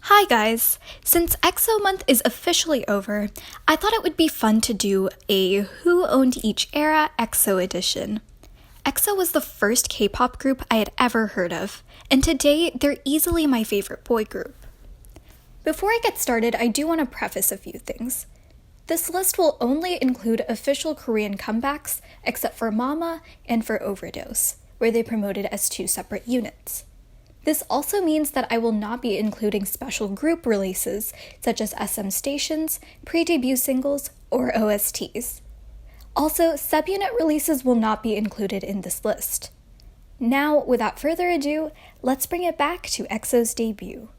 Hi guys! Since EXO month is officially over, I thought it would be fun to do a Who Owned Each Era EXO edition. EXO was the first K-pop group I had ever heard of, and today they're easily my favorite boy group. Before I get started, I do want to preface a few things. This list will only include official Korean comebacks, except for Mama and for Overdose, where they promoted as two separate units. This also means that I will not be including special group releases, such as SM stations, pre-debut singles, or OSTs. Also, subunit releases will not be included in this list. Now, without further ado, let's bring it back to EXO's debut.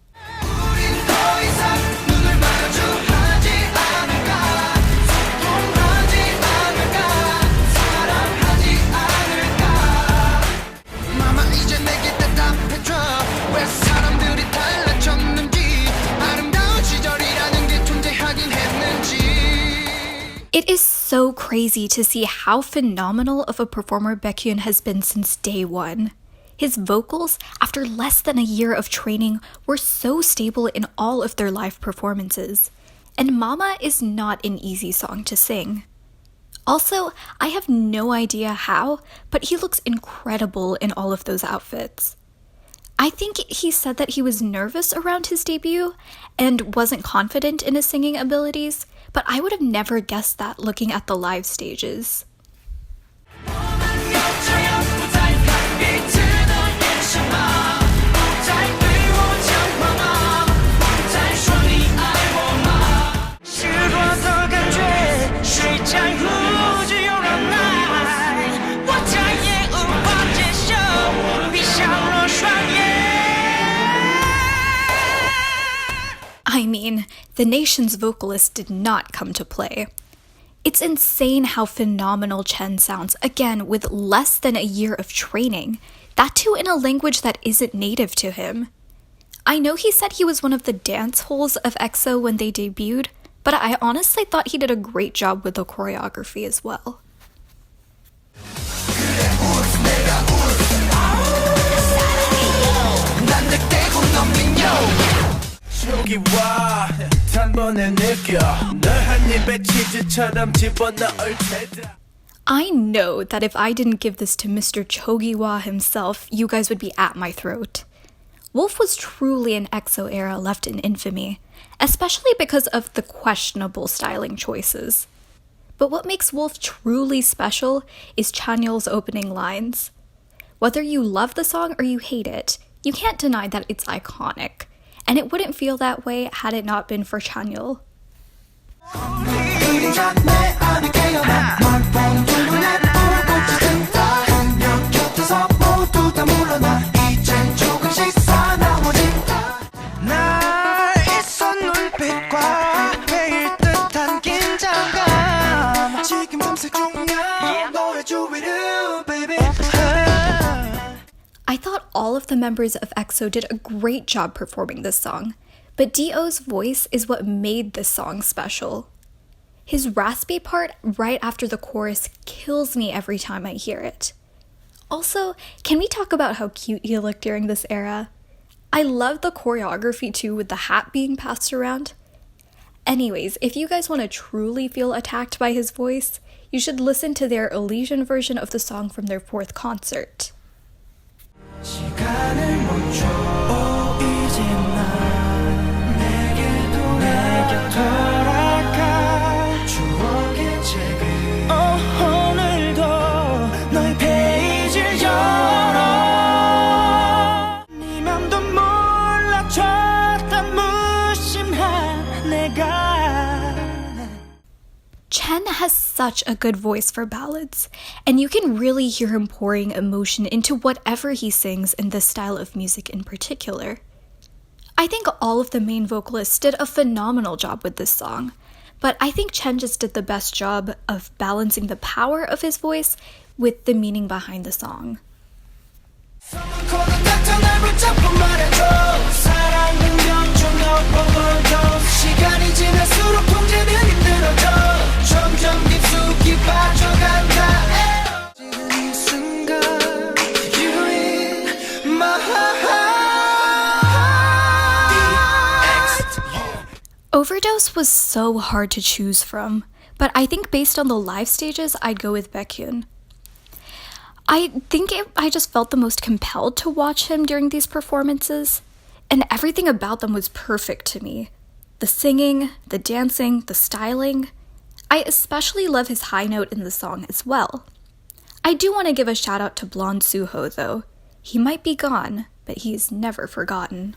It is so crazy to see how phenomenal of a performer Baekhyun has been since day one. His vocals, after less than a year of training, were so stable in all of their live performances. And Mama is not an easy song to sing. Also, I have no idea how, but he looks incredible in all of those outfits. I think he said that he was nervous around his debut and wasn't confident in his singing abilities, but I would have never guessed that looking at the live stages. I mean, the nation's vocalist did not come to play. It's insane how phenomenal Chen sounds, again with less than a year of training, that too in a language that isn't native to him. I know he said he was one of the dance holes of EXO when they debuted, but I honestly thought he did a great job with the choreography as well. I know that if I didn't give this to Mr. Chogiwa himself, you guys would be at my throat. Wolf was truly an EXO era left in infamy, especially because of the questionable styling choices. But what makes Wolf truly special is Chanyeol's opening lines. Whether you love the song or you hate it, you can't deny that it's iconic. And it wouldn't feel that way had it not been for Chanyeol. I thought all of the members of EXO did a great job performing this song, but D.O.'s voice is what made this song special. His raspy part right after the chorus kills me every time I hear it. Also, can we talk about how cute he looked during this era? I love the choreography too with the hat being passed around. Anyways, if you guys want to truly feel attacked by his voice, you should listen to their Elysian version of the song from their 4th concert. Chen has such a good voice for ballads, and you can really hear him pouring emotion into whatever he sings in this style of music in particular. I think all of the main vocalists did a phenomenal job with this song, but I think Chen just did the best job of balancing the power of his voice with the meaning behind the song. Overdose was so hard to choose from, but I think based on the live stages, I'd go with Baekhyun. I just felt the most compelled to watch him during these performances, and everything about them was perfect to me. The singing, the dancing, the styling. I especially love his high note in the song as well. I do want to give a shout out to Blonde Suho though. He might be gone, but he's never forgotten.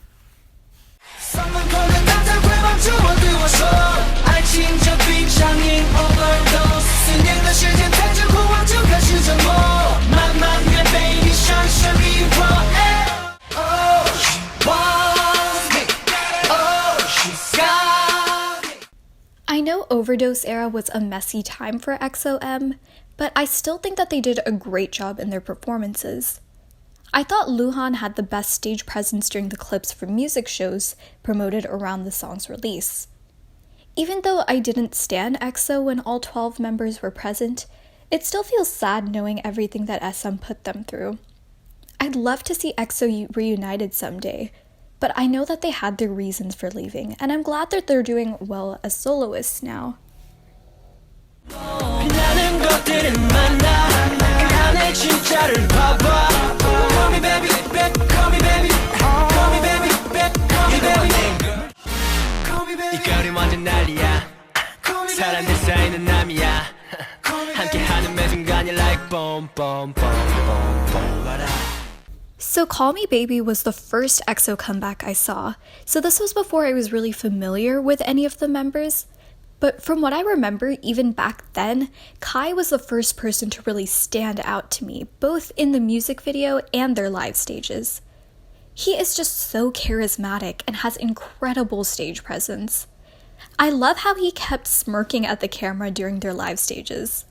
I know Overdose era was a messy time for exo-l, but I still think that they did a great job in their performances. I thought Luhan had the best stage presence during the clips from music shows promoted around the song's release. Even though I didn't stan EXO when all 12 members were present, it still feels sad knowing everything that SM put them through. I'd love to see EXO reunited someday, but I know that they had their reasons for leaving, and I'm glad that they're doing well as soloists now. So Call Me Baby was the first EXO comeback I saw, so this was before I was really familiar with any of the members. But from what I remember, even back then, Kai was the first person to really stand out to me, both in the music video and their live stages. He is just so charismatic and has incredible stage presence. I love how he kept smirking at the camera during their live stages.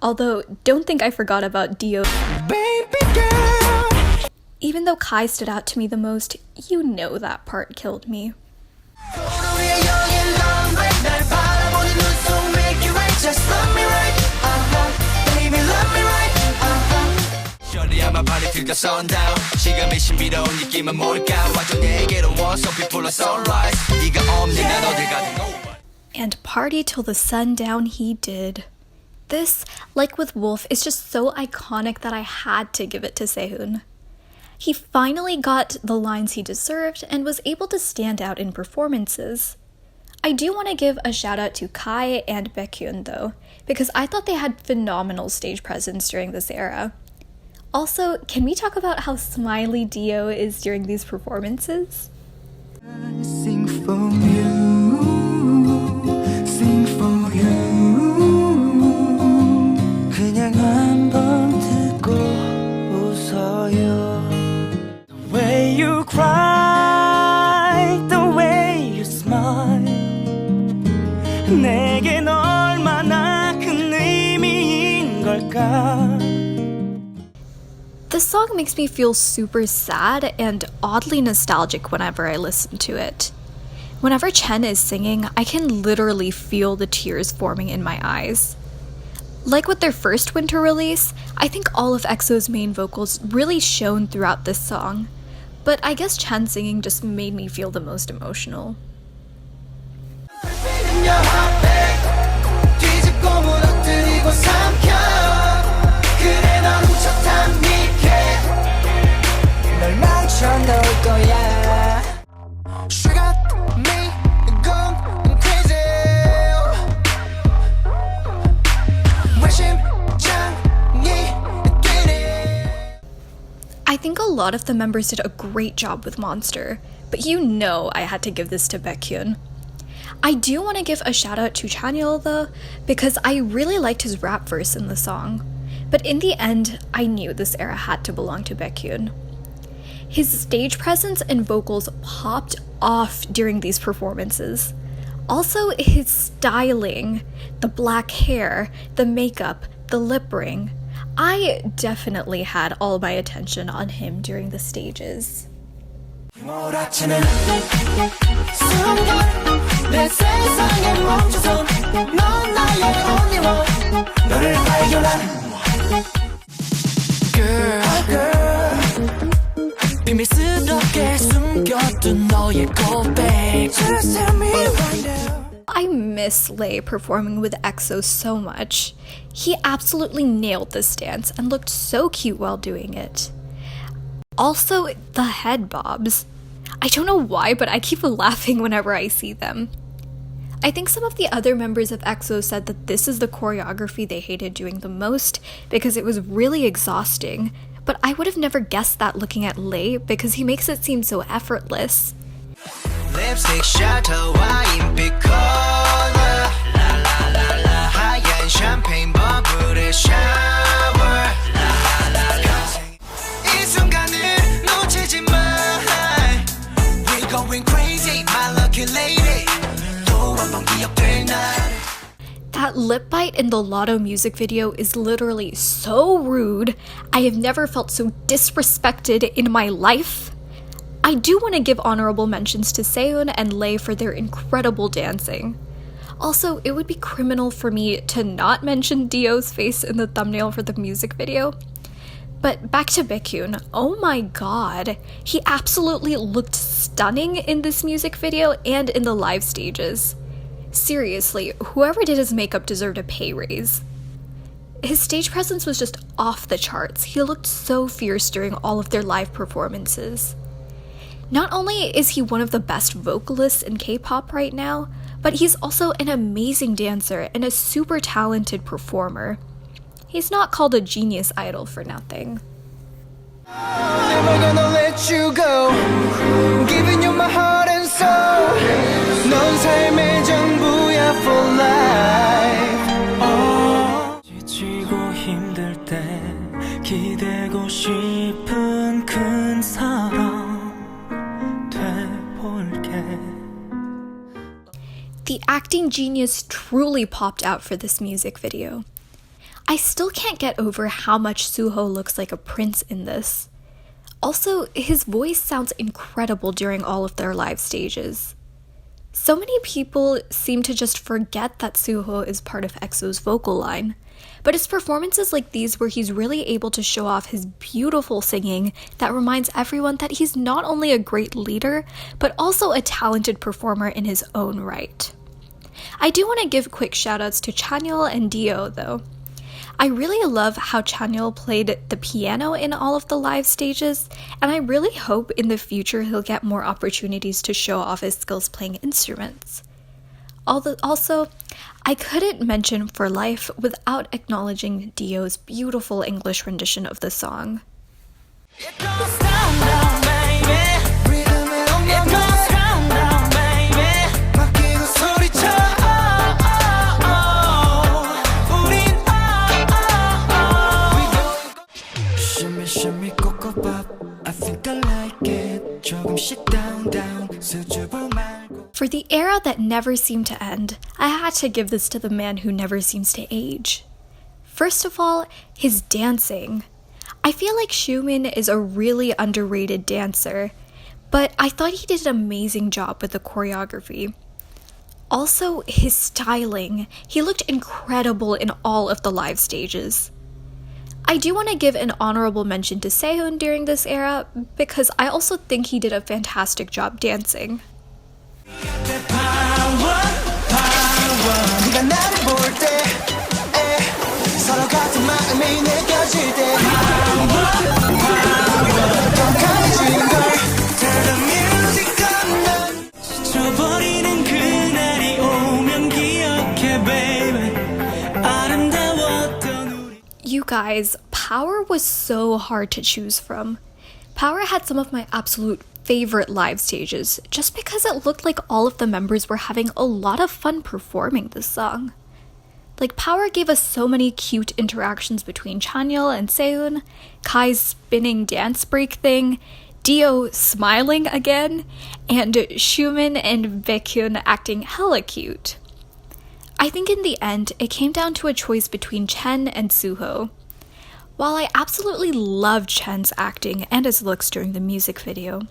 Although, don't think I forgot about Dio. Baby girl. Even though Kai stood out to me the most, you know that part killed me. And party till the sun down he did. This, like with Wolf, is just so iconic that I had to give it to Sehun. He finally got the lines he deserved and was able to stand out in performances. I do want to give a shout out to Kai and Baekhyun though, because I thought they had phenomenal stage presence during this era. Also, can we talk about how smiley Dio is during these performances? Sing for you, sing for you. 그냥 한번 듣고 웃어요. The way you cry, the way you smile. 내겐 얼마나 큰 의미인 걸까? This song makes me feel super sad and oddly nostalgic whenever I listen to it. Whenever Chen is singing, I can literally feel the tears forming in my eyes. Like with their first winter release, I think all of EXO's main vocals really shone throughout this song, but I guess Chen singing just made me feel the most emotional. I think a lot of the members did a great job with Monster, but you know I had to give this to Baekhyun. I do want to give a shout out to Chanyeol though, because I really liked his rap verse in the song, but in the end, I knew this era had to belong to Baekhyun. His stage presence and vocals popped off during these performances. Also, his styling, the black hair, the makeup, the lip ring. I definitely had all my attention on him during the stages. 비밀스럽게 숨겨둔 너의 고백. Just tell me right now. miss Lay performing with EXO so much. He absolutely nailed this dance and looked so cute while doing it. Also, the head bobs. I don't know why, but I keep laughing whenever I see them. I think some of the other members of EXO said that this is the choreography they hated doing the most because it was really exhausting, but I would have never guessed that looking at Lay because he makes it seem so effortless. Lipstick shadow wine color la la la la 하얀 champagne bubble shower la la la la 이 순간을 놓치지 마 We going crazy my lucky lady 또 한 번 기억될 날 That lip bite in the Lotto music video is literally so rude. I have never felt so disrespected in my life. I do want to give honorable mentions to Seon and Lay for their incredible dancing. Also, it would be criminal for me to not mention Dio's face in the thumbnail for the music video. But back to Baekhyun, oh my god, he absolutely looked stunning in this music video and in the live stages. Seriously, whoever did his makeup deserved a pay raise. His stage presence was just off the charts. He looked so fierce during all of their live performances. Not only is he one of the best vocalists in K-pop right now, but he's also an amazing dancer and a super talented performer. He's not called a genius idol for nothing. Never gonna let you go Giving you my heart and soul 넌 삶의 전부야 for life 지치고 힘들 때 기대고 싶은 큰 사람 The acting genius truly popped out for this music video. I still can't get over how much Suho looks like a prince in this. Also, his voice sounds incredible during all of their live stages. So many people seem to just forget that Suho is part of EXO's vocal line, but it's performances like these where he's really able to show off his beautiful singing that reminds everyone that he's not only a great leader, but also a talented performer in his own right. I do want to give quick shoutouts to Chanyeol and Dio though. I really love how Chanyeol played the piano in all of the live stages, and I really hope in the future he'll get more opportunities to show off his skills playing instruments. Also, I couldn't mention For Life without acknowledging Dio's beautiful English rendition of the song. It goes down, down, baby. It goes down, down, baby. 맡기고 소리쳐. 우린 Shimmy, shimmy, cocoa pop. I think I like it. 조금씩 down, down. 수줍어 말고. For the era that never seemed to end, I had to give this to the man who never seems to age. First of all, his dancing. I feel like Xiumin is a really underrated dancer, but I thought he did an amazing job with the choreography. Also, his styling. He looked incredible in all of the live stages. I do want to give an honorable mention to Sehun during this era, because I also think he did a fantastic job dancing. You guys, Power was so hard to choose from. Power had some of my absolute favorite live stages, just because it looked like all of the members were having a lot of fun performing this song. Like, Power gave us so many cute interactions between Chanyeol and Sehun, Kai's spinning dance break thing, Dio smiling again, and Xiumin and Baekhyun acting hella cute. I think in the end, it came down to a choice between Chen and Suho. While I absolutely loved Chen's acting and his looks during the music video,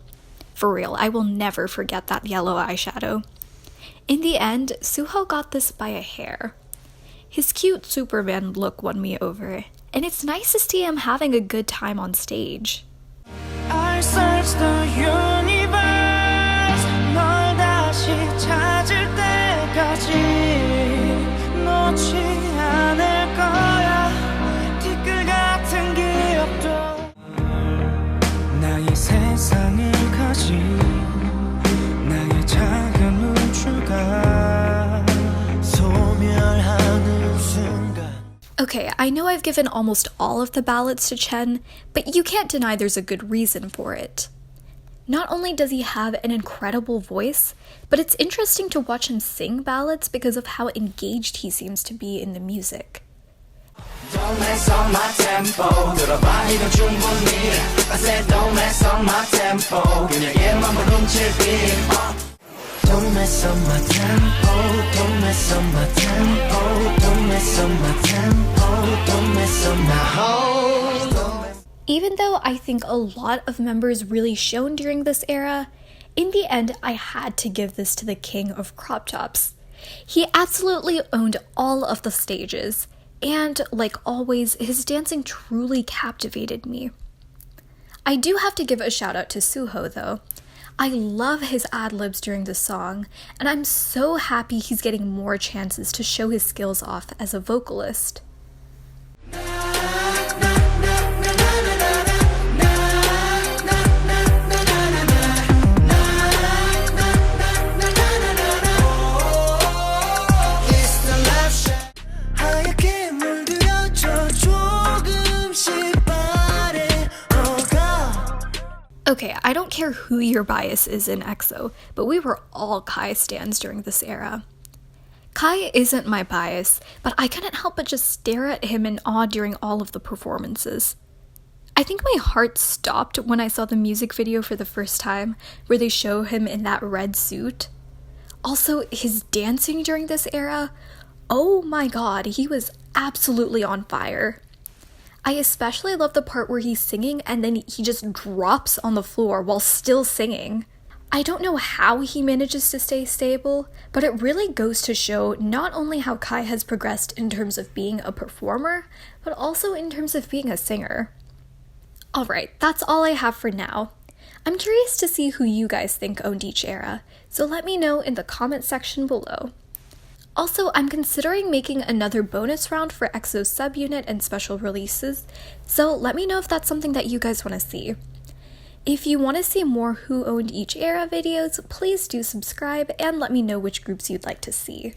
for real, I will never forget that yellow eyeshadow. In the end, Suho got this by a hair. His cute Superman look won me over, and it's nice to see him having a good time on stage. I search the universe 널 다시 찾을 때까지 Okay, I know I've given almost all of the ballads to Chen, but you can't deny there's a good reason for it. Not only does he have an incredible voice, but it's interesting to watch him sing ballads because of how engaged he seems to be in the music. Don't mess on my tempo. 들어봐 이건 충분히. I said don't mess on my tempo. 그냥 얘만 훔칠 빛. Don't mess on my tempo. Don't mess on my tempo. Don't mess on my tempo. Don't mess on my whole. Even though I think a lot of members really shone during this era, in the end I had to give this to the king of crop tops. He absolutely owned all of the stages. And, like always, his dancing truly captivated me. I do have to give a shout out to Suho, though. I love his ad-libs during the song, and I'm so happy he's getting more chances to show his skills off as a vocalist. Okay, I don't care who your bias is in EXO, but we were all Kai stans during this era. Kai isn't my bias, but I couldn't help but just stare at him in awe during all of the performances. I think my heart stopped when I saw the music video for the first time, where they show him in that red suit. Also, his dancing during this era, oh my god, he was absolutely on fire. I especially love the part where he's singing and then he just drops on the floor while still singing. I don't know how he manages to stay stable, but it really goes to show not only how Kai has progressed in terms of being a performer, but also in terms of being a singer. Alright, that's all I have for now. I'm curious to see who you guys think owned each era, so let me know in the comment section below. Also, I'm considering making another bonus round for EXO's subunit and special releases, so let me know if that's something that you guys want to see. If you want to see more Who Owned Each Era videos, please do subscribe and let me know which groups you'd like to see.